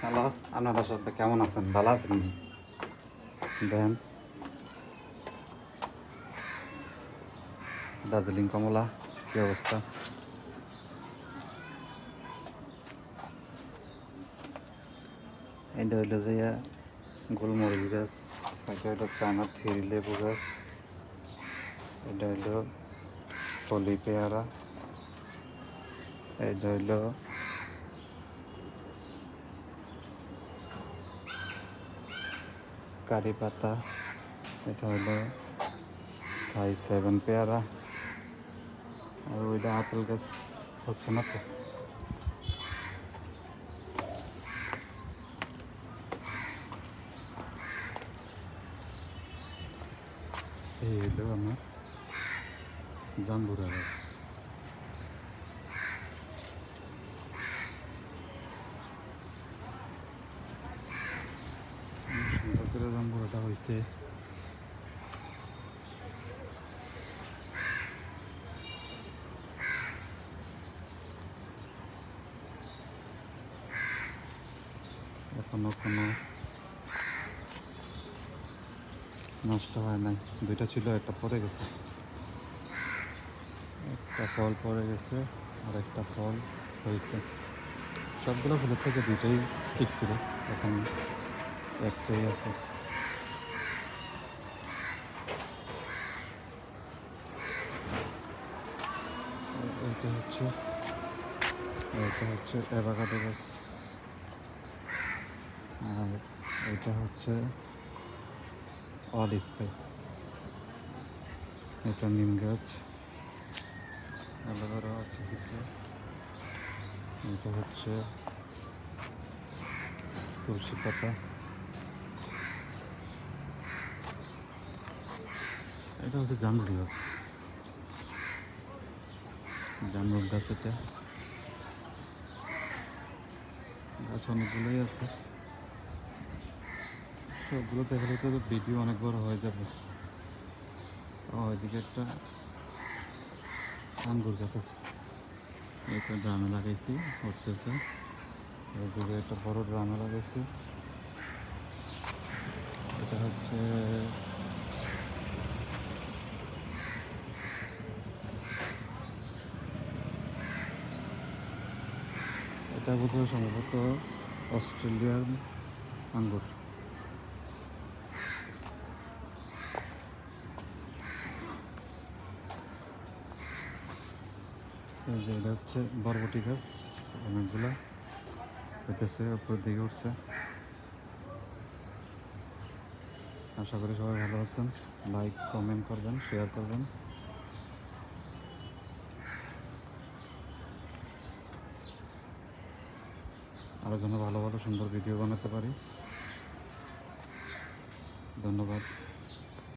Hello, আপনারা সবাই কেমন আছেন? ভালো আছেন? দেন দার্জিলিং কমলা কি অবস্থা? এটা হইলো যে গোলমরিচ গাছ, এটা হইলো চায়না থ্রি লেবু গাছ, এটা হইলো কলি পেয়ারা, এটা হইলো কারি পাতা, এটা হইলো থাই সেভেন পেয়ারা, আর ওইটা আপেল গাছ হচ্ছে না তো। এই হইলো আমার জাম্বুরা গাছ। সুন্দর করে জাম্বুরাটা হয়েছে। এখনো কোনো নষ্ট হয় নাই। দুইটা ছিল, একটা পড়ে গেছে, একটা ফল পড়ে গেছে আর একটা ফল হয়েছে। সবগুলো ফুলের থেকে দুইটাই ঠিক ছিল, এখন একটাই আছে। এইটা হচ্ছে অ্যাভোকাডো গাছ, আর এটা হচ্ছে অল স্পাইস, এটা নিম গাছ, অ্যালোভেরা আছে কিছু, এটা হচ্ছে তুলসী পাতা, এটা হচ্ছে জামরুল গাছ, জামরুল গাছ। এটা গাছ অনেকগুলোই আছে, সবগুলো দেখালে তো ভিডিও অনেক বড় হয়ে যাবে। ওইদিকে একটা আঙ্গুর গাছ আছে, এটা ড্রামে লাগাইছি, উঠতেছে। এদিকে একটা বড় ড্রামে লাগাইছি, এটা হচ্ছে এটা বোধহয় সম্ভবত অস্ট্রেলিয়ার আঙ্গুর। এই যে এটা হচ্ছে বরবটি গাছ, অনেকগুলা হইতেছে, উপরের দিকে উঠছে। আশা করি সবাই ভালো আছেন। লাইক কমেন্ট করবেন, শেয়ার করবেন। আরও যেন ভালো ভালো সুন্দর ভিডিও বানাতে পারি। ধন্যবাদ।